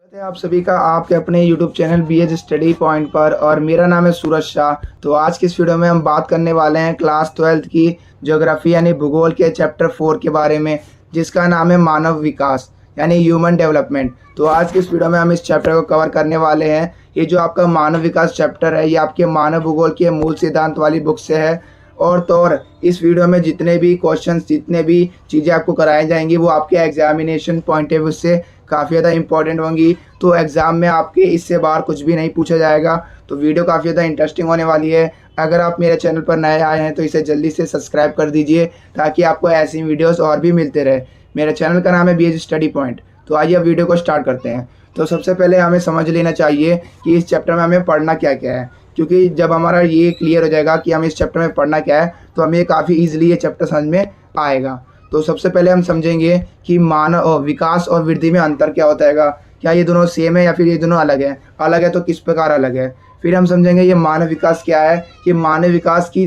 स्वागत है आप सभी का आपके अपने YouTube channel BH study point पर। और मेरा नाम है सूरज शाह। तो आज की इस वीडियो में हम बात करने वाले हैं क्लास 12th की ज्योग्राफी यानी भूगोल के चैप्टर 4 के बारे में, जिसका नाम है मानव विकास यानी ह्यूमन डेवलपमेंट। तो आज की इस वीडियो में हम इस चैप्टर को कवर करने वाले हैं। ये जो आपका मानव विकास चैप्टर है ये आपके मानव भूगोल के मूल सिद्धांत वाली बुक से है। और इस वीडियो में जितने भी क्वेश्चंस, जितने भी चीज़ें आपको कराई जाएंगी वो आपके एग्जामिनेशन पॉइंट ऑफ व्यू से काफ़ी ज़्यादा इंपॉर्टेंट होंगी। तो एग्ज़ाम में आपके इससे बाहर कुछ भी नहीं पूछा जाएगा। तो वीडियो काफ़ी ज़्यादा इंटरेस्टिंग होने वाली है। अगर आप मेरे चैनल पर नए आए हैं तो इसे जल्दी से सब्सक्राइब कर दीजिए ताकि आपको ऐसी वीडियोस और भी मिलते रहे। मेरे चैनल का नाम है BH स्टडी पॉइंट। तो आइए अब वीडियो को स्टार्ट करते हैं। तो सबसे पहले हमें समझ लेना चाहिए कि इस चैप्टर में हमें पढ़ना क्या क्या है, क्योंकि जब हमारा ये क्लियर हो जाएगा कि हमें इस चैप्टर में पढ़ना क्या है तो हमें काफ़ी ईजिली ये चैप्टर समझ में आएगा। तो सबसे पहले हम समझेंगे कि मानव विकास और वृद्धि में अंतर क्या होता है, क्या ये दोनों सेम है या फिर ये दोनों अलग है। अलग है तो किस प्रकार अलग है। फिर हम समझेंगे ये मानव विकास क्या है, कि मानव विकास की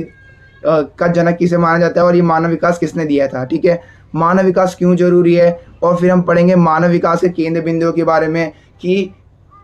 का जनक किसे माना जाता है और ये मानव विकास किसने दिया था। ठीक है, मानव विकास क्यों जरूरी है। और फिर हम पढ़ेंगे मानव विकास के केंद्र बिंदुओं के बारे में कि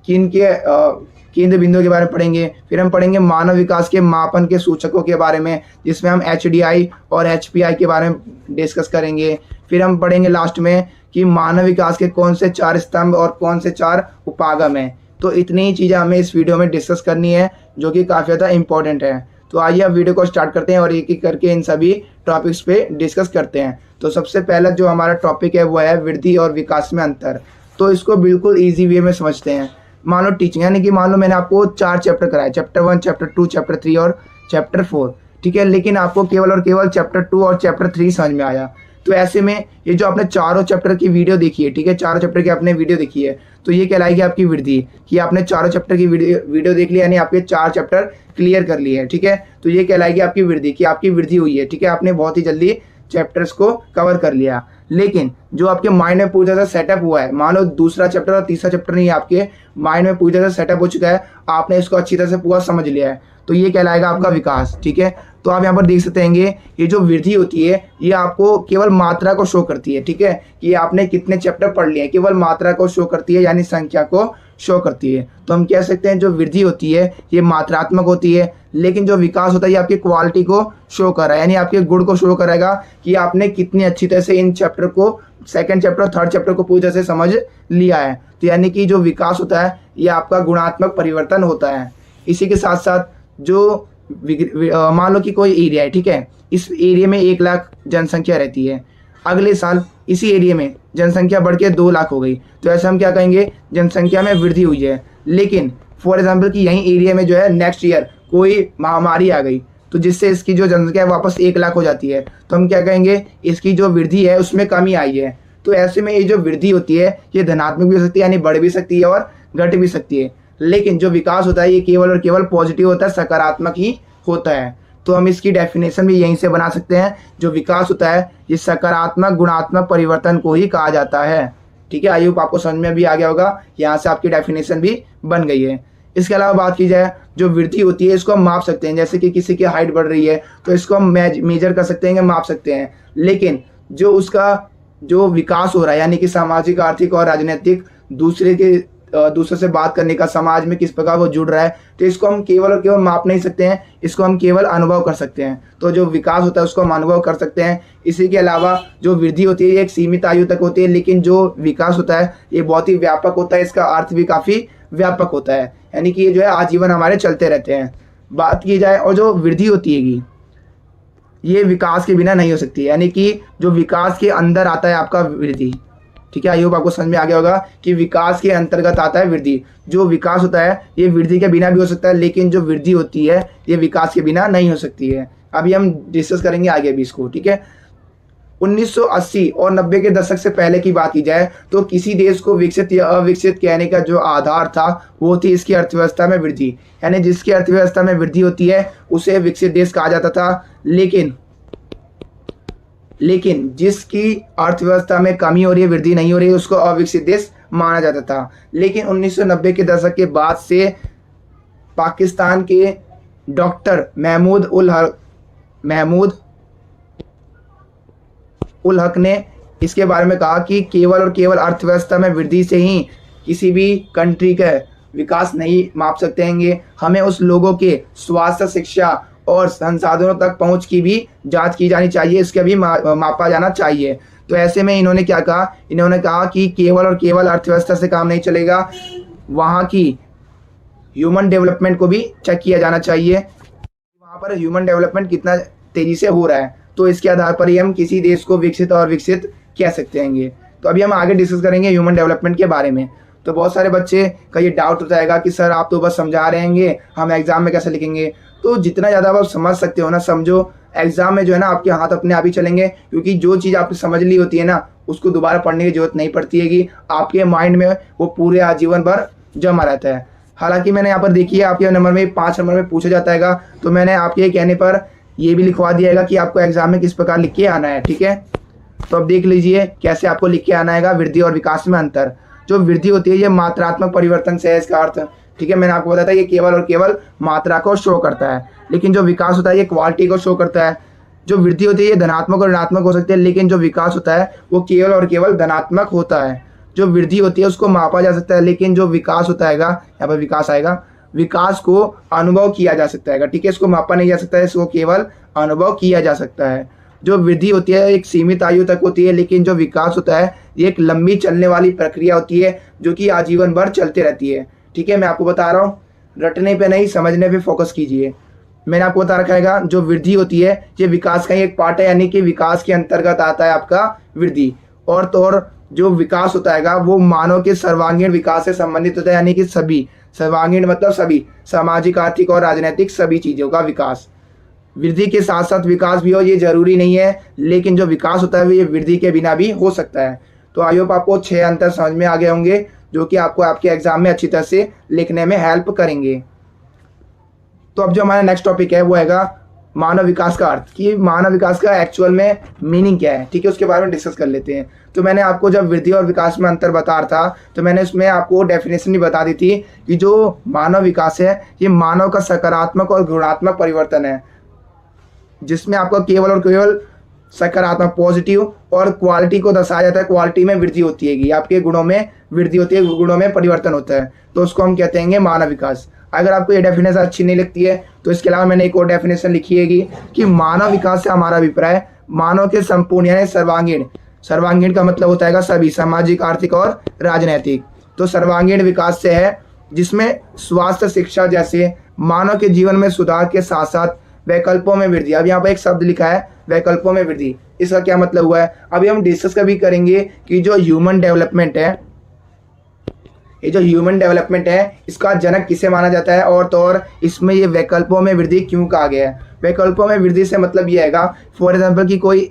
किन के केंद्र बिंदुओं के बारे में पढ़ेंगे। फिर हम पढ़ेंगे मानव विकास के मापन के सूचकों के बारे में, जिसमें हम HDI और HPI के बारे में डिस्कस करेंगे। फिर हम पढ़ेंगे लास्ट में कि मानव विकास के कौन से 4 स्तंभ और कौन से 4 उपागम हैं। तो इतनी ही चीज़ें हमें इस वीडियो में डिस्कस करनी है जो कि काफ़ी ज़्यादा इंपॉर्टेंट है। तो आइए अब वीडियो को स्टार्ट करते हैं और एक एक करके इन सभी टॉपिक्स पे डिस्कस करते हैं। तो सबसे पहला जो हमारा टॉपिक है वो है वृद्धि और विकास में अंतर। तो इसको बिल्कुल ईजी वे में समझते हैं। मान लो टीचिंग, यानी कि मान लो मैंने आपको 4 चैप्टर कराए, चैप्टर 1, चैप्टर 2, चैप्टर 3 और चैप्टर 4। ठीक है, लेकिन आपको केवल और केवल चैप्टर 2 और चैप्टर 3 समझ में आया। तो ऐसे में ये जो आपने चारों चैप्टर की वीडियो देखी है, ठीक है, चारों चैप्टर की आपने वीडियो देखी है, तो ये कहलाएगी आपकी वृद्धि, कि आपने चारों चैप्टर की वीडियो देख लिया, यानी आपके 4 चैप्टर क्लियर कर लिए हैं। ठीक है, तो ये कहलाएगी आपकी वृद्धि, कि आपकी वृद्धि हुई है। ठीक है, आपने बहुत ही जल्दी चैप्टर्स को कवर कर लिया। लेकिन जो आपके माइंड में पूरी तरह से सेटअप हुआ है, मान लो दूसरा चैप्टर और तीसरा चैप्टर नहीं, आपके माइंड में पूरी तरह से सेटअप हो चुका है, आपने इसको अच्छी तरह से पूरा समझ लिया है, तो ये कहलाएगा आपका विकास। ठीक है, तो आप यहाँ पर देख सकते हैं ये जो वृद्धि होती है ये आपको केवल मात्रा को शो करती है। ठीक है, कि आपने कितने चैप्टर पढ़ लिए, केवल मात्रा को शो करती है, यानी संख्या को शो करती है। तो हम कह सकते हैं जो वृद्धि होती है ये मात्रात्मक होती है, लेकिन जो विकास होता है ये आपकी क्वालिटी को शो कर रहा है, यानी आपके गुण को शो करेगा कि आपने कितनी अच्छी तरह से इन चैप्टर को, सेकंड चैप्टर, थर्ड चैप्टर को पूरी तरह से समझ लिया है। तो यानी कि जो विकास होता है ये आपका गुणात्मक परिवर्तन होता है। इसी के साथ साथ जो मान लो कि कोई एरिया है, ठीक है, इस एरिया में 1 लाख जनसंख्या रहती है, अगले साल इसी एरिया में जनसंख्या बढ़ के 2 लाख हो गई, तो ऐसे हम क्या कहेंगे, जनसंख्या में वृद्धि हुई है। लेकिन फॉर एग्जाम्पल कि यहीं एरिया में जो है नेक्स्ट ईयर कोई महामारी आ गई, तो जिससे इसकी जो जनसंख्या है वापस 1 लाख हो जाती है, तो हम क्या कहेंगे, इसकी जो वृद्धि है उसमें कमी आई है। तो ऐसे में ये जो वृद्धि होती है ये धनात्मक भी हो सकती है, यानी बढ़ भी सकती है और घट भी सकती है। लेकिन जो विकास होता है ये केवल और केवल पॉजिटिव होता है, सकारात्मक ही होता है। तो हम इसकी डेफिनेशन भी यहीं से बना सकते हैं, जो विकास होता है ये सकारात्मक गुणात्मक परिवर्तन को ही कहा जाता है। ठीक है, आई होप आपको समझ में भी आ गया होगा, यहाँ से आपकी डेफिनेशन भी बन गई है। इसके अलावा बात की जाए, जो वृद्धि होती है इसको हम माप सकते हैं, जैसे कि किसी की हाइट बढ़ रही है तो इसको हम मेजर कर सकते हैं, माप सकते हैं। लेकिन जो उसका जो विकास हो रहा है, यानी कि सामाजिक, आर्थिक और राजनीतिक, दूसरे से बात करने का, समाज में किस प्रकार वो जुड़ रहा है, तो इसको हम केवल और केवल माप नहीं सकते हैं, इसको हम केवल अनुभव कर सकते हैं। तो जो विकास होता है उसको हम अनुभव कर सकते हैं। इसी के अलावा जो वृद्धि होती है ये एक सीमित आयु तक होती है, लेकिन जो विकास होता है ये बहुत ही व्यापक होता है, इसका अर्थ भी काफ़ी व्यापक होता है, यानी कि ये जो है आजीवन हमारे चलते रहते हैं। बात की जाए, और जो वृद्धि होती है ये विकास के बिना नहीं हो सकती, यानी कि जो विकास के अंदर आता है आपका वृद्धि। ठीक है, आई होप आपको समझ में आ गया होगा कि विकास के अंतर्गत आता है वृद्धि। जो विकास होता है ये वृद्धि के बिना भी हो सकता है, लेकिन जो वृद्धि होती है ये विकास के बिना नहीं हो सकती है। अभी हम डिस्कस करेंगे आगे भी इसको। ठीक है, 1980 और 90 के दशक से पहले की बात की जाए तो किसी देश को विकसित या अविकसित कहने का जो आधार था वो थी इसकी अर्थव्यवस्था में वृद्धि, यानी जिसकी अर्थव्यवस्था में वृद्धि होती है उसे विकसित देश कहा जाता था। लेकिन जिसकी अर्थव्यवस्था में कमी हो रही है, वृद्धि नहीं हो रही है, उसको अविकसित देश माना जाता था। लेकिन 1990 के दशक के बाद से पाकिस्तान के डॉक्टर महमूद उल हक ने इसके बारे में कहा कि केवल और केवल अर्थव्यवस्था में वृद्धि से ही किसी भी कंट्री का विकास नहीं माप सकते हैं। हमें उस लोगों के स्वास्थ्य, शिक्षा और संसाधनों तक पहुंच की भी जांच की जानी चाहिए, इसका भी मापा जाना चाहिए। तो ऐसे में इन्होंने क्या कहा, इन्होंने कहा कि केवल और केवल अर्थव्यवस्था से काम नहीं चलेगा, वहाँ की ह्यूमन डेवलपमेंट को भी चेक किया जाना चाहिए, वहाँ पर ह्यूमन डेवलपमेंट कितना तेज़ी से हो रहा है। तो इसके आधार पर ही हम किसी देश को विकसित और विकसित कह सकते हैं। तो अभी हम आगे डिस्कस करेंगे ह्यूमन डेवलपमेंट के बारे में। तो बहुत सारे बच्चे का ये डाउट हो जाएगा कि सर आप तो बस समझा रहे हैं, हम एग्ज़ाम में कैसे लिखेंगे। तो जितना ज़्यादा आप समझ सकते हो ना समझो, एग्ज़ाम में जो है ना आपके हाथ अपने आप ही चलेंगे, क्योंकि जो चीज़ आपने समझ ली होती है ना उसको दोबारा पढ़ने की जरूरत नहीं पड़ती है कि आपके माइंड में वो पूरे आजीवन भर जमा रहता है। हालांकि मैंने यहाँ पर देखिए आपके नंबर में 5 नंबर में पूछा जाता है, तो मैंने आपके कहने पर ये भी लिखवा दिया है कि आपको एग्जाम में किस प्रकार लिख के आना है, ठीक है। तो अब देख लीजिए कैसे आपको लिख के आना है। वृद्धि और विकास में अंतर। जो वृद्धि होती है ये मात्रात्मक परिवर्तन से है इसका अर्थ, ठीक है। मैंने आपको बताया था ये केवल और केवल मात्रा को शो करता है, लेकिन जो विकास होता है ये क्वालिटी को शो करता है। जो वृद्धि होती है ये धनात्मक और ऋणात्मक हो सकती है, लेकिन जो विकास होता है वो केवल और केवल धनात्मक होता है। जो वृद्धि होती है उसको मापा जा सकता है, लेकिन जो विकास होता है, यहाँ पर विकास आएगा, विकास को अनुभव किया जा सकता है, ठीक है। इसको मापा नहीं जा सकता है, इसको केवल अनुभव किया जा सकता है। जो वृद्धि होती है एक सीमित आयु तक होती है, लेकिन जो विकास होता है ये एक लंबी चलने वाली प्रक्रिया होती है जो कि आजीवन भर चलते रहती है, ठीक है। मैं आपको बता रहा हूँ, रटने पे नहीं समझने पे फोकस कीजिए। मैंने आपको बता रखा है जो वृद्धि होती है ये विकास का ही एक पार्ट है, यानी कि विकास के अंतर्गत आता है आपका वृद्धि। और तो और जो विकास होता है वो मानव के सर्वांगीण विकास से संबंधित होता है, यानी कि सभी, सर्वांगीण मतलब सभी, सामाजिक, आर्थिक और राजनीतिक सभी चीज़ों का विकास। वृद्धि के साथ साथ विकास भी हो ये जरूरी नहीं है, लेकिन जो विकास होता है वो ये वृद्धि के बिना भी हो सकता है। तो आई होप आपको 6 अंतर समझ में आ गए होंगे, जो कि आपको आपके एग्जाम में अच्छी तरह से लिखने में हेल्प करेंगे। तो अब जो हमारा नेक्स्ट टॉपिक है वो हैगा मानव विकास का अर्थ, कि मानव विकास का एक्चुअल में मीनिंग क्या है, ठीक है। उसके बारे में डिस्कस कर लेते हैं। तो मैंने आपको जब वृद्धि और विकास में अंतर बता रहा था तो मैंने उसमें आपको डेफिनेशन भी बता दी थी कि जो मानव विकास है ये मानव का सकारात्मक और गुणात्मक परिवर्तन है, जिसमें आपको केवल और केवल सकारात्मक, पॉजिटिव और क्वालिटी को दर्शाया जाता है। क्वालिटी में वृद्धि होती है, आपके गुणों में वृद्धि होती है, गुणों में परिवर्तन होता है, तो उसको हम कहते हैं मानव विकास। अगर आपको ये डेफिनेशन अच्छी नहीं लगती है तो इसके अलावा मैंने एक और डेफिनेशन लिखी है कि मानव विकास से हमारा अभिप्राय मानव के संपूर्ण यानी सर्वांगीण, सर्वांगीण का मतलब होता है सभी, सामाजिक, आर्थिक और राजनैतिक। तो सर्वांगीण विकास से है जिसमें स्वास्थ्य, शिक्षा जैसे मानव के जीवन में सुधार के साथ साथ वैकल्पों में वृद्धि। अब यहाँ पर एक शब्द लिखा है वैकल्पों में वृद्धि, इसका क्या मतलब हुआ है अभी हम डिस्कस कभी करेंगे कि जो ह्यूमन डेवलपमेंट है, ये जो ह्यूमन डेवलपमेंट है इसका जनक किसे माना जाता है, और तो और इसमें ये वैकल्पों में वृद्धि क्यों कहा गया है। वैकल्पों में वृद्धि से मतलब ये हैगा, फॉर एग्जांपल कि कोई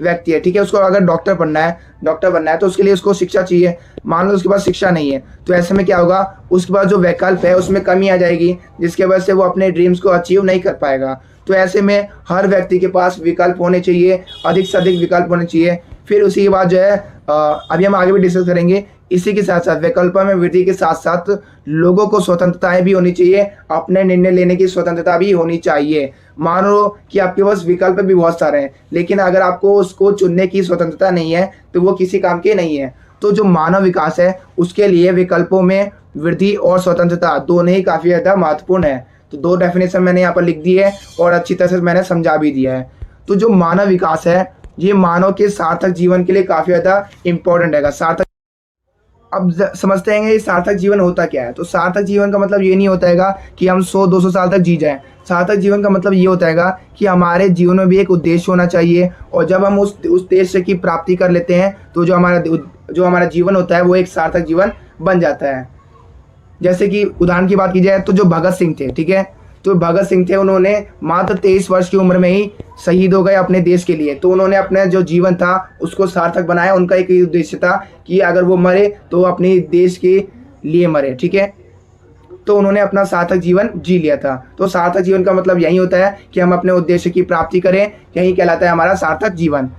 व्यक्ति है, ठीक है, उसको अगर डॉक्टर बनना है तो उसके लिए उसको शिक्षा चाहिए। मान लो उसके पास शिक्षा नहीं है, तो ऐसे में क्या होगा, उसके पास जो वैकल्प है उसमें कमी आ जाएगी, जिसके वजह से वो अपने ड्रीम्स को अचीव नहीं कर पाएगा। तो ऐसे में हर व्यक्ति के पास विकल्प होने चाहिए, अधिक से अधिक विकल्प होने चाहिए। फिर उसी के बाद जो है अभी हम आगे भी डिस्कस करेंगे, इसी के साथ साथ वैकल्पों में वृद्धि के साथ साथ लोगों को स्वतंत्रताएं भी होनी चाहिए, अपने निर्णय लेने की स्वतंत्रता भी होनी चाहिए। मान लो कि आपके पास विकल्प भी बहुत सारे हैं, लेकिन अगर आपको उसको चुनने की स्वतंत्रता नहीं है तो वो किसी काम के नहीं है। तो जो मानव विकास है उसके लिए विकल्पों में वृद्धि और स्वतंत्रता दोनों ही काफ़ी ज़्यादा महत्वपूर्ण है। तो 2 डेफिनेशन मैंने यहाँ पर लिख दी है और अच्छी तरह से मैंने समझा भी दिया है। तो जो मानव विकास है ये मानव के सार्थक जीवन के लिए काफ़ी ज़्यादा इम्पोर्टेंट है। सार्थक, अब समझते हैं ये सार्थक जीवन होता क्या है। तो सार्थक जीवन का मतलब ये नहीं होता है कि हम 100-200 साल तक जी जाएं। सार्थक जीवन का मतलब ये होता है कि हमारे जीवन में भी एक उद्देश्य होना चाहिए, और जब हम उस उद्देश्य की प्राप्ति कर लेते हैं तो जो हमारा जीवन होता है वो एक सार्थक जीवन बन जाता है। जैसे कि उदाहरण की बात की जाए तो जो भगत सिंह थे, ठीक है, तो भगत सिंह थे, उन्होंने मात्र 23 वर्ष की उम्र में ही शहीद हो गए अपने देश के लिए। तो उन्होंने अपना जो जीवन था उसको सार्थक बनाया। उनका एक ही उद्देश्य था कि अगर वो मरे तो अपने देश के लिए मरे, ठीक है। तो उन्होंने अपना सार्थक जीवन जी लिया था। तो सार्थक जीवन का मतलब यही होता है कि हम अपने उद्देश्य की प्राप्ति करें, यही कहलाता है हमारा सार्थक जीवन।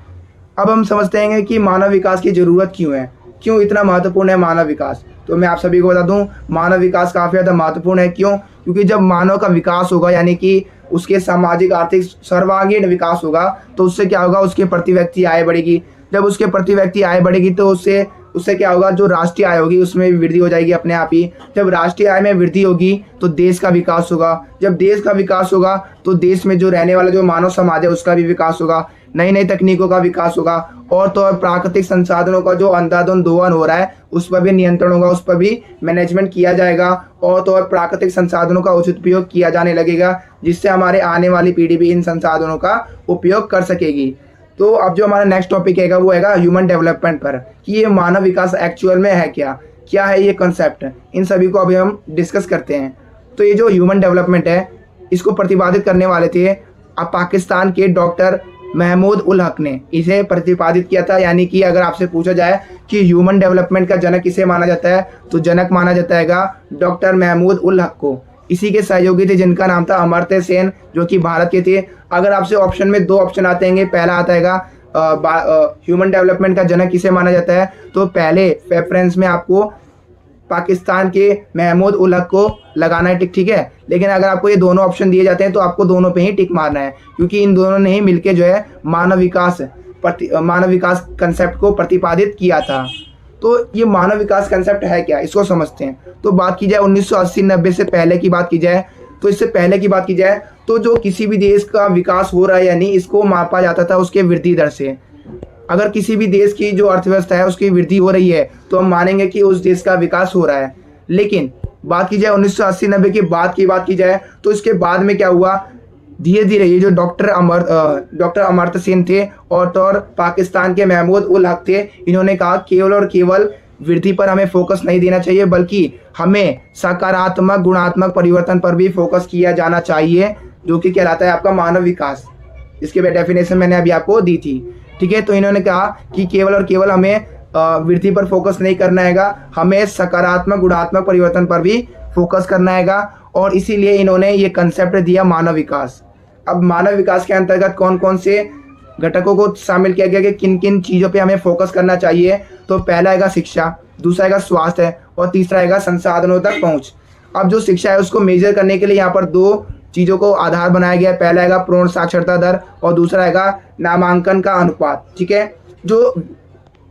अब हम समझते हैं कि मानव विकास की ज़रूरत क्यों है, क्यों इतना महत्वपूर्ण है मानव विकास। तो मैं आप सभी को बता दूं, मानव विकास काफ़ी ज़्यादा महत्वपूर्ण है। क्यों? क्योंकि जब मानव का विकास होगा, यानी कि उसके सामाजिक, आर्थिक, सर्वांगीण विकास होगा, तो उससे क्या होगा, उसके प्रति व्यक्ति आय बढ़ेगी। जब उसके प्रति व्यक्ति आय बढ़ेगी तो उससे उससे क्या होगा, जो राष्ट्रीय आय होगी उसमें भी वृद्धि हो जाएगी अपने आप ही। जब राष्ट्रीय आय में वृद्धि होगी तो देश का विकास होगा। जब देश का विकास होगा तो देश में जो रहने वाला जो मानव समाज है उसका भी विकास होगा, नई नई तकनीकों का विकास होगा। और तो और प्राकृतिक संसाधनों का जो अंधाधुंध दोहन हो रहा है उस पर भी नियंत्रण होगा, उस पर भी मैनेजमेंट किया जाएगा। और तो और प्राकृतिक संसाधनों का उचित उपयोग किया जाने लगेगा, जिससे हमारे आने वाली पीढ़ी भी इन संसाधनों का उपयोग कर सकेगी। तो अब जो हमारा नेक्स्ट टॉपिक है वो है ह्यूमन डेवलपमेंट पर, कि ये मानव विकास एक्चुअल में है क्या है ये कंसेप्ट, इन सभी को अभी हम डिस्कस करते हैं। तो ये जो ह्यूमन डेवलपमेंट है इसको प्रतिपादित करने वाले थे अब पाकिस्तान के डॉक्टर महमूद उल हक ने इसे प्रतिपादित किया था। यानी कि अगर आपसे पूछा जाए कि ह्यूमन डेवलपमेंट का जनक किसे माना जाता है, तो जनक माना जाता है डॉक्टर महमूद उल हक को। इसी के सहयोगी थे जिनका नाम था अमर्त्य सेन, जो कि भारत के थे। अगर आपसे ऑप्शन में 2 ऑप्शन आते हैं, पहला आता है ह्यूमन डेवलपमेंट का जनक किसे माना जाता है, तो पहले प्रेफरेंस में आपको पाकिस्तान के महमूद उल हक को लगाना है, ठीक है। लेकिन अगर आपको ये दोनों ऑप्शन दिए जाते हैं तो आपको दोनों पे ही टिक मारना है, क्योंकि इन दोनों ने ही मिलके जो है मानव विकास कंसेप्ट को प्रतिपादित किया था। तो ये मानव विकास कंसेप्ट है क्या, इसको समझते हैं। तो बात की जाए 1980-90 से पहले की बात की जाए, तो इससे पहले की बात की जाए तो जो किसी भी देश का विकास हो रहा है यानी इसको मापा जाता था उसके वृद्धि दर से। अगर किसी भी देश की जो अर्थव्यवस्था है उसकी वृद्धि हो रही है तो हम मानेंगे कि उस देश का विकास हो रहा है। लेकिन बात की जाए 1980-90 के बाद की बात की जाए तो इसके बाद में क्या हुआ, धीरे धीरे ये जो डॉक्टर अमर्त्य सेन थे और तो और पाकिस्तान के महमूद उल हक थे, इन्होंने कहा केवल और केवल वृद्धि पर हमें फोकस नहीं देना चाहिए, बल्कि हमें सकारात्मक गुणात्मक परिवर्तन पर भी फोकस किया जाना चाहिए, जो कि कहलाता है आपका मानव विकास। इसके डेफिनेशन मैंने अभी आपको दी थी, ठीक है। तो इन्होंने कहा कि केवल और केवल हमें वृद्धि पर फोकस नहीं करना हैगा, हमें सकारात्मक गुणात्मक परिवर्तन पर भी फोकस करना हैगा। और इसीलिए इन्होंने ये कंसेप्ट दिया मानव विकास। अब मानव विकास के अंतर्गत कौन कौन से घटकों को शामिल किया गया कि किन किन चीज़ों पे हमें फोकस करना चाहिए, तो पहला आएगा शिक्षा, दूसरा आएगा स्वास्थ्य और तीसरा आएगा संसाधनों तक पहुँच। अब जो शिक्षा है उसको मेजर करने के लिए यहाँ पर 2 चीज़ों को आधार बनाया गया है। पहला आएगा पूर्ण साक्षरता दर और दूसरा आएगा नामांकन का अनुपात, ठीक है। जो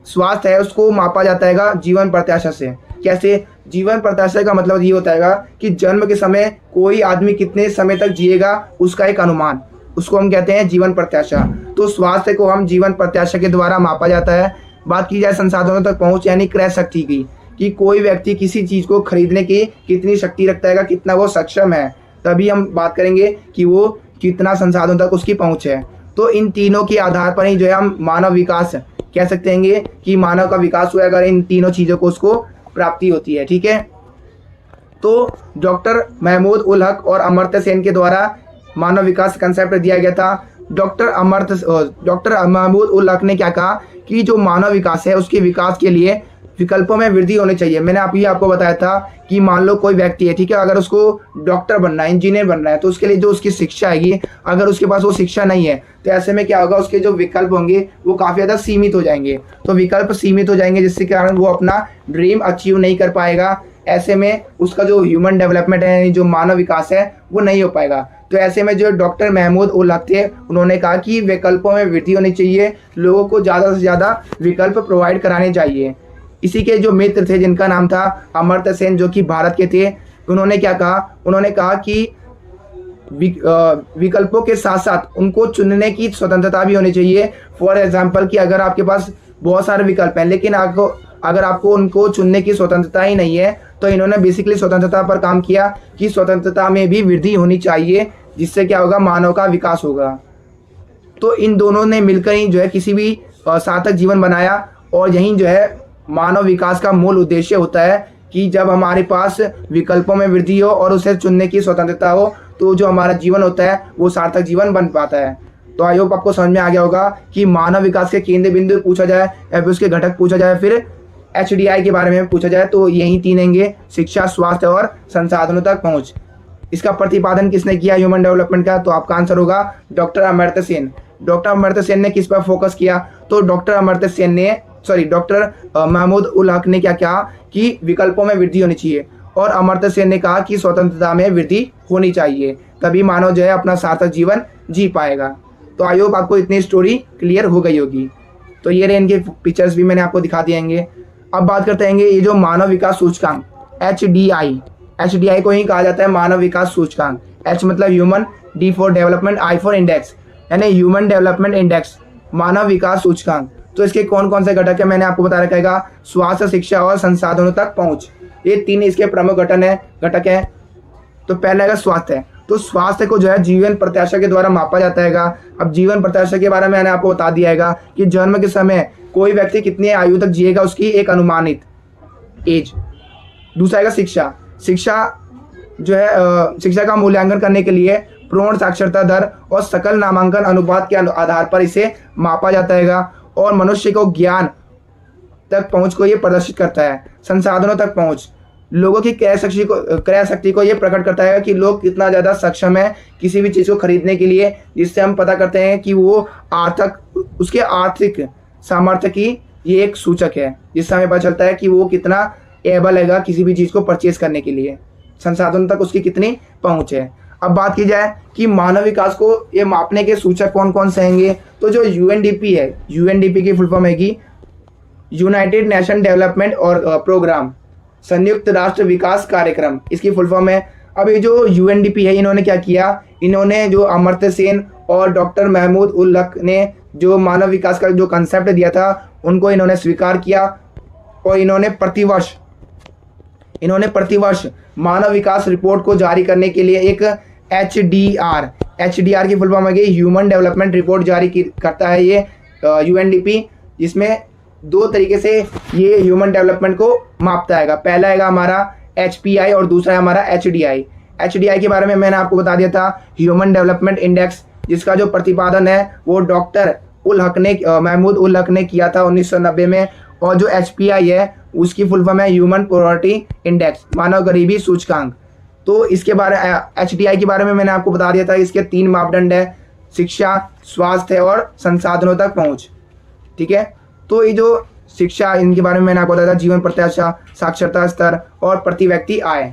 स्वास्थ्य है उसको मापा जाता है जीवन प्रत्याशा से। कैसे? जीवन प्रत्याशा का मतलब ये होता है कि जन्म के समय कोई आदमी कितने समय तक जिएगा उसका एक अनुमान, उसको हम कहते हैं जीवन प्रत्याशा। तो स्वास्थ्य को हम जीवन प्रत्याशा के द्वारा मापा जाता है। बात की जाए संसाधनों तक पहुंच यानी क्रय शक्ति की, कि कोई व्यक्ति किसी चीज़ को खरीदने की कितनी शक्ति रखता है, कितना वो सक्षम है, तभी हम बात करेंगे कि वो कितना संसाधनों तक उसकी पहुंच है। तो इन तीनों के आधार पर ही जो है हम मानव विकास कह सकते हैं कि मानव का विकास हुआ अगर इन तीनों चीज़ों को उसको प्राप्ति होती है, ठीक है। तो डॉक्टर महमूद उल हक और अमर्त्य सेन के द्वारा मानव विकास कंसेप्ट दिया गया था। डॉक्टर महमूद उल हक ने क्या कहा कि जो मानव विकास है उसके विकास के लिए विकल्पों में वृद्धि होनी चाहिए। मैंने आपको बताया था कि मान लो कोई व्यक्ति है, ठीक है, अगर उसको डॉक्टर बनना है, इंजीनियर बनना है, तो उसके लिए जो उसकी शिक्षा आएगी, अगर उसके पास वो शिक्षा नहीं है तो ऐसे में क्या होगा, उसके जो विकल्प होंगे वो काफ़ी ज़्यादा सीमित हो जाएंगे। तो विकल्प सीमित हो जाएंगे जिसके कारण वो अपना ड्रीम अचीव नहीं कर पाएगा। ऐसे में उसका जो ह्यूमन डेवलपमेंट है यानी जो मानव विकास है वो नहीं हो पाएगा। तो ऐसे में जो डॉक्टर महमूद उल हक थे उन्होंने कहा कि विकल्पों में वृद्धि होनी चाहिए, लोगों को ज़्यादा से ज़्यादा विकल्प प्रोवाइड कराने चाहिए। इसी के जो मित्र थे जिनका नाम था अमर्त्य सेन, जो कि भारत के थे, उन्होंने क्या कहा, उन्होंने कहा कि विकल्पों के साथ साथ उनको चुनने की स्वतंत्रता भी होनी चाहिए। फॉर एग्जाम्पल कि अगर आपके पास बहुत सारे विकल्प हैं लेकिन अगर आपको उनको चुनने की स्वतंत्रता ही नहीं है, तो इन्होंने बेसिकली स्वतंत्रता पर काम किया कि स्वतंत्रता में भी वृद्धि होनी चाहिए, जिससे क्या होगा, मानव का विकास होगा। तो इन दोनों ने मिलकर ही जो है किसी भी सार्थक जीवन बनाया। और यही जो है मानव विकास का मूल उद्देश्य होता है कि जब हमारे पास विकल्पों में वृद्धि हो और उसे चुनने की स्वतंत्रता हो तो जो हमारा जीवन होता है वो सार्थक जीवन बन पाता है। तो आई होप आपको समझ में आ गया होगा कि मानव विकास के केंद्र बिंदु पूछा जाए या फिर उसके घटक पूछा जाए, फिर HDI के बारे में पूछा जाए तो यही 3 होंगे, शिक्षा, स्वास्थ्य और संसाधनों तक पहुँच। इसका प्रतिपादन किसने किया ह्यूमन डेवलपमेंट का, तो आपका आंसर होगा डॉक्टर अमर्त्य सेन। डॉक्टर अमर्त्य सेन ने किस पर फोकस किया, तो डॉक्टर महमूद उल हक ने क्या कहा कि विकल्पों में वृद्धि होनी चाहिए और अमर्त्य सेन ने कहा कि स्वतंत्रता में वृद्धि होनी चाहिए, तभी मानव जो है अपना सार्थक जीवन जी पाएगा। तो आई होप आपको इतनी स्टोरी क्लियर हो गई होगी। तो ये रहे, इनके पिक्चर्स भी मैंने आपको दिखा दिएंगे। अब बात करते हैं ये जो मानव विकास सूचकांक HDI को ही कहा जाता है मानव विकास सूचकांक। H मतलब human, D for development, I for index, यानी ह्यूमन डेवलपमेंट इंडेक्स, मानव विकास सूचकांक। तो इसके कौन कौन से घटक है मैंने आपको बता रखा है, स्वास्थ्य, शिक्षा और संसाधनों तक पहुंच, ये 3 इसके प्रमुख घटक है। तो पहला है स्वास्थ्य। तो स्वास्थ्य को जो है जीवन प्रत्याशा के द्वारा मापा जाता है। अब जीवन प्रत्याशा के बारे में मैंने आपको बता दिया है कि जन्म के समय कोई व्यक्ति कितनी आयु तक जिएगा, उसकी एक अनुमानित एज। दूसरा है शिक्षा जो है शिक्षा का मूल्यांकन करने के लिए पूर्ण साक्षरता दर और सकल नामांकन अनुपात के आधार पर इसे मापा जाता है। और मनुष्य को ज्ञान तक पहुंच को ये प्रदर्शित करता है। संसाधनों तक पहुंच लोगों की क्रय शक्ति को ये प्रकट करता है कि लोग कितना ज़्यादा सक्षम है किसी भी चीज़ को खरीदने के लिए, जिससे हम पता करते हैं कि वो उसके आर्थिक सामर्थ्य की ये एक सूचक है, जिससे हमें पता चलता है कि वो कितना एबल है किसी भी चीज़ को परचेज करने के लिए, संसाधनों तक उसकी कितनी पहुंच है। अब बात की जाए कि मानव विकास को ये मापने के सूचक कौन कौन से होंगे, तो जो UNDP है, UNDP की फुल फॉर्म है कि यूनाइटेड नेशन डेवलपमेंट और प्रोग्राम, संयुक्त राष्ट्र विकास कार्यक्रम, इसकी फुल फॉर्म है। अब ये जो UNDP है, इन्होंने क्या किया, इन्होंने जो अमर्त्य सेन और डॉक्टर महमूद उल हक ने जो मानव विकास का जो कंसेप्ट दिया था, उनको इन्होंने स्वीकार किया और इन्होंने प्रतिवर्ष मानव विकास रिपोर्ट को जारी करने के लिए एक HDR की फुल फॉर्म है ह्यूमन डेवलपमेंट रिपोर्ट जारी करता है ये UNDP, जिसमें 2 तरीके से ये ह्यूमन डेवलपमेंट को मापता है। पहला है हमारा HPI और दूसरा है हमारा HDI के बारे में मैंने आपको बता दिया था, ह्यूमन डेवलपमेंट इंडेक्स, जिसका जो प्रतिपादन है वो डॉक्टर महमूद उल हक ने किया था 1990 में। और जो HPI है उसकी फुल फॉर्म है ह्यूमन पॉवर्टी इंडेक्स, मानव गरीबी सूचकांक। तो इसके बारे HDI के बारे में मैंने आपको बता दिया था, इसके 3 मापदंड है, शिक्षा, स्वास्थ्य और संसाधनों तक पहुंच। ठीक है, तो ये जो शिक्षा, इनके बारे में मैंने आपको बताया था, जीवन प्रत्याशा, साक्षरता स्तर और प्रति व्यक्ति आय।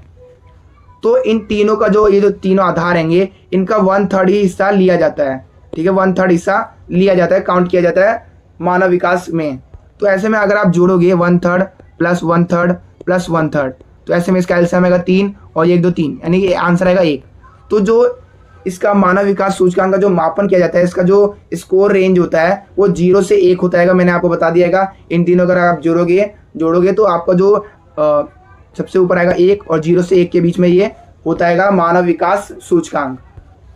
तो इन तीनों का जो ये जो तीनों आधार हैं, इनका 1/3 ही हिस्सा लिया जाता है। ठीक है, 1/3 हिस्सा लिया जाता है, काउंट किया जाता है मानव विकास में। तो ऐसे में अगर आप जोड़ोगे 1/3 + 1/3 + 1/3, तो ऐसे में इसका एलसीएम आएगा 3 और 1 2 3, यानी कि आंसर आएगा 1। तो जो इसका मानव विकास सूचकांक का जो मापन किया जाता है, इसका जो स्कोर रेंज होता है वो 0 से 1 होता है, मैंने आपको बता दिया है। इन तीनों अगर आप जोड़ोगे तो आपका जो सबसे ऊपर आएगा 1 और 0 से 1 के बीच में ये होता है मानव विकास सूचकांक।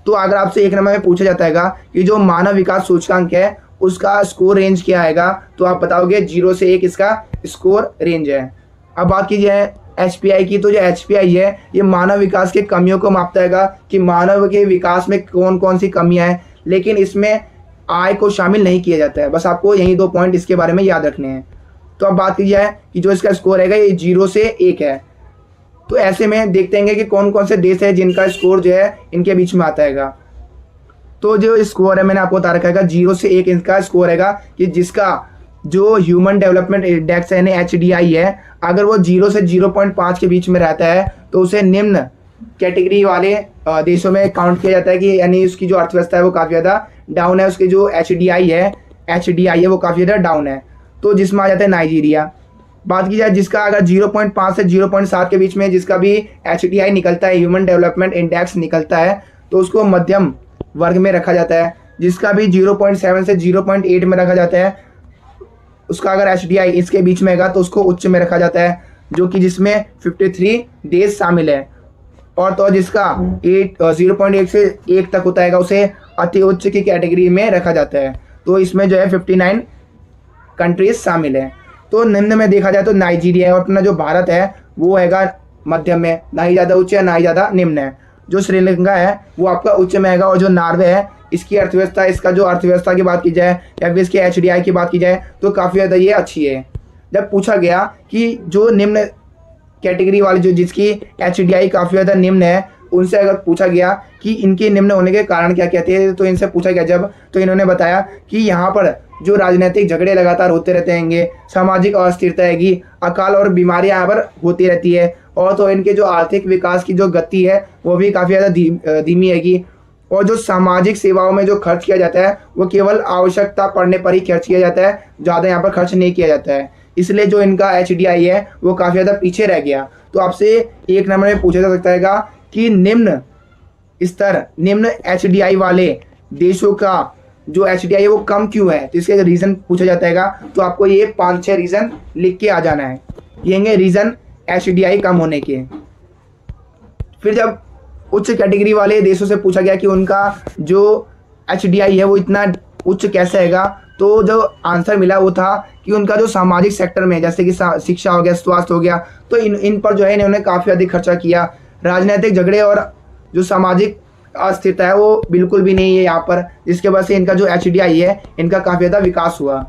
तो अगर आपसे 1 नंबर में पूछा जाता है कि जो मानव विकास सूचकांक है उसका स्कोर रेंज क्या आएगा, तो आप बताओगे 0 से 1 इसका स्कोर रेंज है। अब बात की जाए HPI की, तो जो HPI है ये मानव विकास के कमियों को मापता है कि मानव के विकास में कौन कौन सी कमियां हैं, लेकिन इसमें आय को शामिल नहीं किया जाता है। बस आपको यही 2 पॉइंट इसके बारे में याद रखने हैं। तो अब बात की जाए कि जो इसका स्कोर है ये 0 से 1 है। तो ऐसे में देखते हैं कि कौन कौन से देश है जिनका स्कोर जो है इनके बीच में आता है। तो जो स्कोर है मैंने आपको बता रखा है 0 से 1 इनका स्कोर है कि जिसका जो ह्यूमन डेवलपमेंट इंडेक्स है HDI है, अगर वो 0 से 0.5 के बीच में रहता है तो उसे निम्न कैटेगरी वाले देशों में काउंट किया जाता है कि यानी उसकी जो अर्थव्यवस्था है वो काफ़ी ज़्यादा डाउन है, उसकी जो HDI है वो काफ़ी ज़्यादा डाउन है। तो जिसमें आ जाता है नाइजीरिया। बात की जाए जिसका अगर 0.5 से 0.7 के बीच में जिसका भी HDI निकलता है, ह्यूमन डेवलपमेंट इंडेक्स निकलता है, तो उसको मध्यम वर्ग में रखा जाता है। जिसका भी 0.7 से 0.8 में रखा जाता है, उसका अगर HDI इसके बीच में है तो उसको उच्च में रखा जाता है, जो कि जिसमें 53 देश शामिल है। और तो जिसका 0.1 से 1 तक होता है उसे अति उच्च की कैटेगरी में रखा जाता है। तो इसमें जो है 59 कंट्रीज शामिल है। तो निम्न में देखा जाए तो नाइजीरिया और अपना जो भारत है वो हैगा मध्यम में, ना ही ज़्यादा उच्च है ना ही ज़्यादा निम्न है। जो श्रीलंका है वो आपका उच्च में आएगा। और जो नॉर्वे है इसकी अर्थव्यवस्था, इसका जो अर्थव्यवस्था की बात की जाए या फिर इसके HDI की बात की जाए तो काफ़ी ज़्यादा ये अच्छी है। जब पूछा गया कि जो निम्न कैटेगरी वाली जो जिसकी HDI काफ़ी ज़्यादा निम्न है, उनसे अगर पूछा गया कि इनके निम्न होने के कारण क्या कहते हैं, तो इनसे पूछा गया जब, तो इन्होंने बताया कि यहाँ पर जो राजनीतिक झगड़े लगातार होते रहते हैंगे, सामाजिक अस्थिरता हैगी, अकाल और बीमारियाँ यहाँ पर होती रहती है, और तो इनके जो आर्थिक विकास की जो गति है वो भी काफ़ी ज़्यादा धीमी हैगी। और जो सामाजिक सेवाओं में जो खर्च किया जाता है वो केवल आवश्यकता पड़ने पर ही खर्च किया जाता है, ज़्यादा यहाँ पर खर्च नहीं किया जाता है। इसलिए जो इनका HDI है वो काफ़ी ज़्यादा पीछे रह गया। तो आपसे एक नंबर में पूछा जा सकता है कि निम्न HDI वाले देशों का जो HDI है वो कम क्यों है, तो इसका रीज़न पूछा जाता है। तो आपको ये 5-6 रीज़न लिख के आ जाना है, ये रीज़न HDI कम होने के। फिर जब उच्च कैटेगरी वाले देशों से पूछा गया कि उनका जो HDI है वो इतना उच्च कैसे हैगा, तो जो आंसर मिला वो था कि उनका जो सामाजिक सेक्टर में जैसे कि शिक्षा हो गया, स्वास्थ्य हो गया, तो इन पर जो है इन्होंने काफ़ी अधिक खर्चा किया। राजनीतिक झगड़े और जो सामाजिक अस्थिरता है वो बिल्कुल भी नहीं है यहाँ पर, जिसके वजह से इनका जो HDI है इनका काफ़ी ज़्यादा विकास हुआ।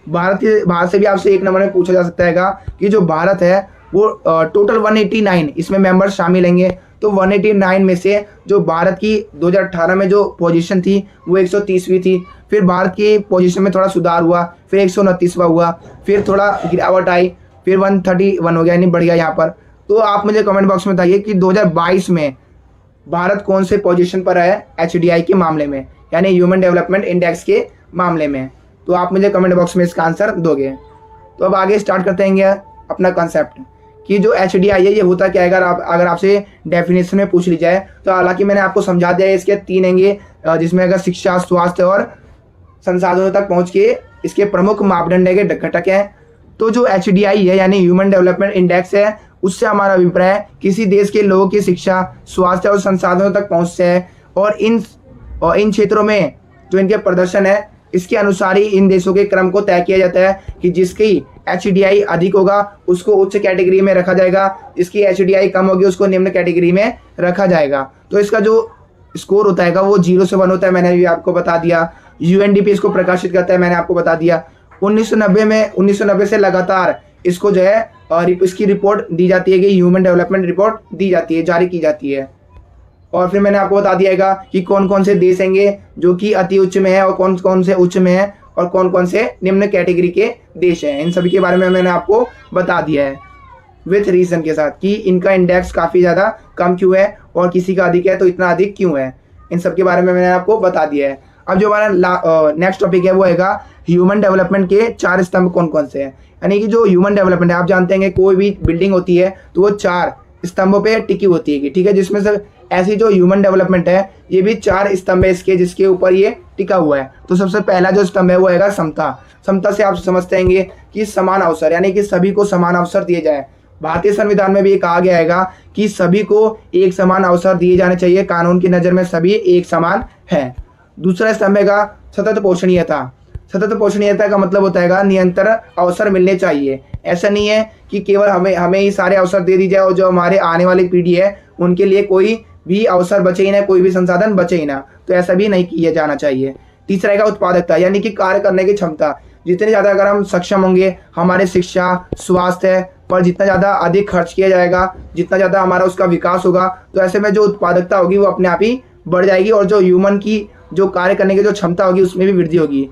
भारत से भी आपसे एक नंबर में पूछा जा सकता है कि जो भारत है वो टोटल 189 इसमें मेंबर्स शामिल होंगे। तो 189 में से जो भारत की 2018 में जो पोजीशन थी वो 130वीं थी। फिर भारत की पोजीशन में थोड़ा सुधार हुआ, फिर 129वां हुआ, फिर थोड़ा गिरावट आई, फिर 131 हो गया, यानी बढ़ गया यहाँ पर। तो आप मुझे कमेंट बॉक्स में बताइए कि 2022 में भारत कौन से पोजीशन पर है HDI के मामले में, यानी ह्यूमन डेवलपमेंट इंडेक्स के मामले में। तो आप मुझे कमेंट बॉक्स में इसका आंसर दोगे। तो अब आगे स्टार्ट करते हैं अपना कंसेप्ट कि जो HDI है ये होता क्या है। अगर आपसे डेफिनेशन में पूछ ली जाए तो हालांकि मैंने आपको समझा दिया है, इसके 3 होंगे, जिसमें अगर शिक्षा, स्वास्थ्य और संसाधनों तक पहुंच के इसके प्रमुख मापदंड के घटक हैं। तो जो HDI है यानी ह्यूमन डेवलपमेंट इंडेक्स है, उससे हमारा अभिप्राय किसी देश के लोगों की शिक्षा, स्वास्थ्य और संसाधनों तक पहुंच से है, और इन क्षेत्रों में जो इनके प्रदर्शन है इसके अनुसार ही इन देशों के क्रम को तय किया जाता है कि जिसकी HDI अधिक होगा उसको उच्च कैटेगरी में रखा जाएगा, जिसकी HDI कम होगी उसको निम्न कैटेगरी में रखा जाएगा। तो इसका जो स्कोर होता है वो 0 से 1 होता है, मैंने भी आपको बता दिया। UNDP इसको प्रकाशित करता है, मैंने आपको बता दिया। 1990 से लगातार इसको जो है इसकी रिपोर्ट दी जाती है कि ह्यूमन डेवलपमेंट रिपोर्ट दी जाती है, जारी की जाती है। और फिर मैंने आपको बता दिया कि कौन कौन से देश होंगे जो कि अति उच्च में है और कौन कौन से उच्च में है और कौन कौन से निम्न कैटेगरी के देश हैं। इन सभी के बारे में मैंने आपको बता दिया है विथ रीजन के साथ कि इनका इंडेक्स काफ़ी ज़्यादा कम क्यों है और किसी का अधिक है तो इतना अधिक क्यों है। इन सब के बारे में मैंने आपको बता दिया है। अब जो हमारा नेक्स्ट टॉपिक है वो हैगा ह्यूमन डेवलपमेंट के 4 स्तंभ कौन कौन से हैं। यानी कि जो ह्यूमन डेवलपमेंट है, आप जानते हैं कोई भी बिल्डिंग होती है तो वो 4 स्तंभों पे टिकी होती है, ठीक है, जिसमें से ऐसी जो ह्यूमन डेवलपमेंट है ये भी 4 स्तंभ है इसके, जिसके ऊपर ये टिका हुआ है। तो सबसे पहला जो स्तंभ है वो हैगा समता। समता से आप समझते हैं कि समान अवसर, यानी कि सभी को समान अवसर दिए जाए। भारतीय संविधान में भी ये कहा गया है कि सभी को एक समान अवसर दिए जाने चाहिए, कानून की नज़र में सभी एक समान है। दूसरा स्तंभ है सतत पोषणीयता। सतत पोषणीयता का मतलब होता है निरंतर अवसर मिलने चाहिए। ऐसा नहीं है कि केवल हमें ही सारे अवसर दे दी जाए और जो हमारे आने वाली पीढ़ी है उनके लिए कोई भी अवसर बचे ही ना, कोई भी संसाधन बचे ही ना, तो ऐसा भी नहीं किया जाना चाहिए। तीसरा है उत्पादकता, यानी कि कार्य करने की क्षमता। जितने ज़्यादा अगर हम सक्षम होंगे हमारे शिक्षा, स्वास्थ्य पर जितना ज़्यादा अधिक खर्च किया जाएगा, जितना ज़्यादा हमारा उसका विकास होगा, तो ऐसे में जो उत्पादकता होगी वो अपने आप ही बढ़ जाएगी और जो ह्यूमन की जो कार्य करने की जो क्षमता होगी उसमें भी वृद्धि होगी।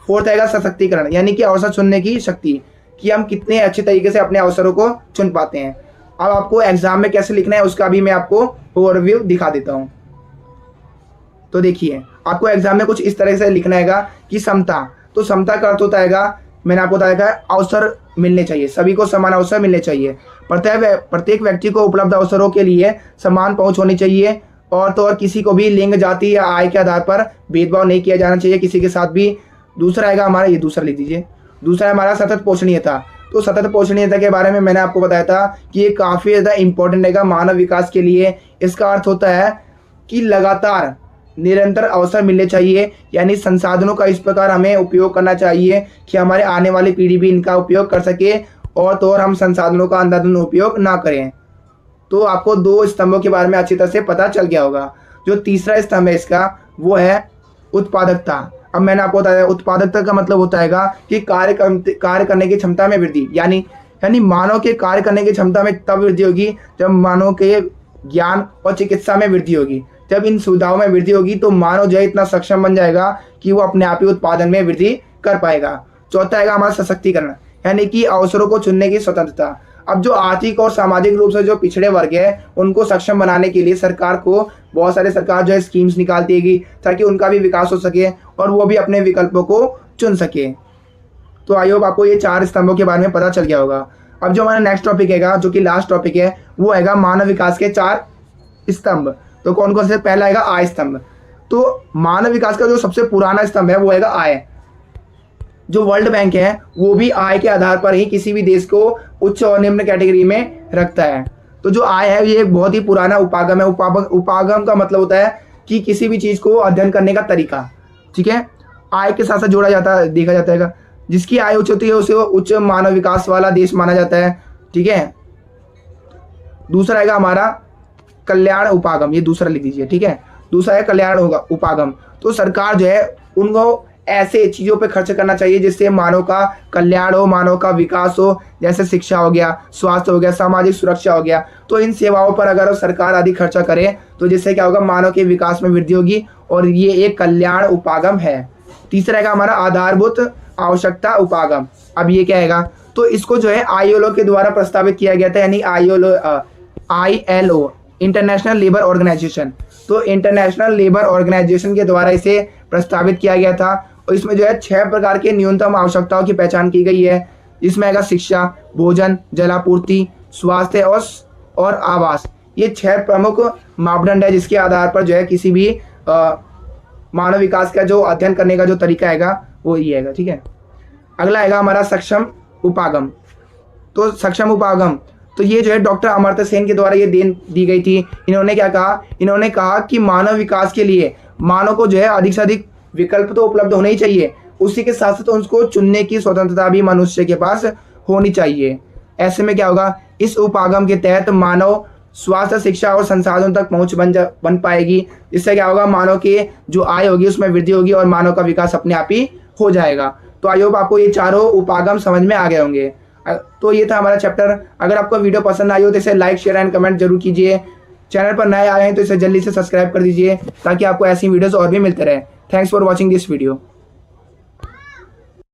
फोर्थ आएगा सशक्तिकरण, यानी कि अवसर चुनने की शक्ति, कि हम कितने अच्छे तरीके से अपने अवसरों को चुन पाते हैं। अब आपको एग्जाम में कैसे लिखना है उसका भी मैं आपको ओवरव्यू दिखा देता हूं। तो देखिए, आपको एग्जाम में कुछ इस तरह से लिखना है कि समता। तो समता का अर्थ होता है, मैंने आपको बताया था, अवसर मिलने चाहिए, सभी को समान अवसर मिलने चाहिए। प्रत्येक व्यक्ति को उपलब्ध अवसरों के लिए समान पहुंच होनी चाहिए, और तो और किसी को भी लिंग, जाति या आय के आधार पर भेदभाव नहीं किया जाना चाहिए किसी के साथ भी। दूसरा आएगा हमारा, ये दूसरा लिख दीजिए, दूसरा है हमारा सतत पोषणीयता। तो सतत पोषणीयता के बारे में मैंने आपको बताया था कि ये काफ़ी ज़्यादा इंपॉर्टेंट है मानव विकास के लिए। इसका अर्थ होता है कि लगातार निरंतर अवसर मिलने चाहिए, यानी संसाधनों का इस प्रकार हमें उपयोग करना चाहिए कि हमारे आने वाली पीढ़ी भी इनका उपयोग कर सके, और तो और हम संसाधनों का अंधाधुंध उपयोग ना करें। तो आपको 2 स्तंभों के बारे में अच्छी तरह से पता चल गया होगा। जो तीसरा स्तंभ है इसका वो है उत्पादकता। अब मैंने आपको बताया उत्पादकता का मतलब होता है कि कार्य करने की क्षमता में वृद्धि, यानी मानव के कार्य करने की क्षमता में तब वृद्धि होगी जब मानव के ज्ञान और चिकित्सा में वृद्धि होगी। जब इन सुविधाओं में वृद्धि होगी तो मानव जो है इतना सक्षम बन जाएगा कि वो अपने आप ही उत्पादन में वृद्धि कर पाएगा। चौथा है हमारा सशक्तिकरण, यानी कि अवसरों को चुनने की स्वतंत्रता। अब जो आर्थिक और सामाजिक रूप से जो पिछड़े वर्ग है उनको सक्षम बनाने के लिए सरकार को बहुत सारे सरकार जो है स्कीम्स निकालती है ताकि उनका भी विकास हो सके और वो भी अपने विकल्पों को चुन सके। तो आई होप आपको ये 4 स्तंभों के बारे में पता चल गया होगा। अब जो हमारा नेक्स्ट टॉपिक है, जो कि लास्ट टॉपिक है, वो है मानव विकास के 4 स्तंभ। तो कौन कौन से? पहला है आय स्तंभ। तो मानव विकास का जो सबसे पुराना स्तंभ है वो है आय। जो वर्ल्ड बैंक है वो भी आय के आधार पर ही किसी भी देश को उच्च और निम्न कैटेगरी में रखता है। तो जो आय है ये एक बहुत ही पुराना उपागम है। उपागम का मतलब होता है कि किसी भी चीज को अध्ययन करने का तरीका, ठीक है। आय के साथ साथ जोड़ा जाता है, देखा जाता है जिसकी आय उच्च होती है उसे उच्च मानव विकास वाला देश माना जाता है, ठीक है। दूसरा है हमारा कल्याण उपागम, ये दूसरा लिख दीजिए, ठीक है। दूसरा है कल्याण उपागम। तो सरकार जो है उनको ऐसे चीजों पे खर्च करना चाहिए जिससे मानव का कल्याण हो, मानव का विकास हो, जैसे शिक्षा हो गया, स्वास्थ्य हो गया, सामाजिक सुरक्षा हो गया। तो इन सेवाओं पर अगर सरकार अधिक खर्चा करे तो जिससे क्या होगा, मानव के विकास में वृद्धि होगी और ये एक कल्याण उपागम है। तीसरा है हमारा आधारभूत आवश्यकता उपागम। अब ये क्या है? तो इसको जो है ILO के द्वारा प्रस्तावित किया गया था, यानी ILO इंटरनेशनल लेबर ऑर्गेनाइजेशन। तो इंटरनेशनल लेबर ऑर्गेनाइजेशन के द्वारा इसे प्रस्तावित किया गया था और इसमें जो है 6 प्रकार के न्यूनतम आवश्यकताओं की पहचान की गई है। इसमें आएगा शिक्षा, भोजन, जलापूर्ति, स्वास्थ्य और आवास। ये 6 प्रमुख मापदंड है जिसके आधार पर जो है किसी भी मानव विकास का जो अध्ययन करने का जो तरीका आएगा वो ये आएगा, ठीक है। अगला आएगा हमारा सक्षम उपागम। तो सक्षम उपागम, तो ये जो है डॉक्टर अमर्त्य सेन के द्वारा ये दी गई थी। इन्होंने क्या कहा? इन्होंने कहा कि मानव विकास के लिए मानव को जो है अधिक से अधिक विकल्प तो उपलब्ध होने ही चाहिए, उसी के साथ साथ उसको चुनने की स्वतंत्रता भी मनुष्य के पास होनी चाहिए। ऐसे में क्या होगा, इस उपागम के तहत मानव स्वास्थ्य, शिक्षा और संसाधनों तक पहुंच बन पाएगी। इससे क्या होगा, मानव के जो आय होगी उसमें वृद्धि होगी और मानव का विकास अपने आप ही हो जाएगा। तो आई होप आपको ये चारों उपागम समझ में आ गए होंगे। तो ये था हमारा चैप्टर। अगर आपको वीडियो पसंद आई हो तो इसे लाइक, शेयर एंड कमेंट जरूर कीजिए। चैनल पर नए आए हैं तो इसे जल्दी से सब्सक्राइब कर दीजिए ताकि आपको ऐसी वीडियोस और भी मिलते रहे। Thanks for watching this video.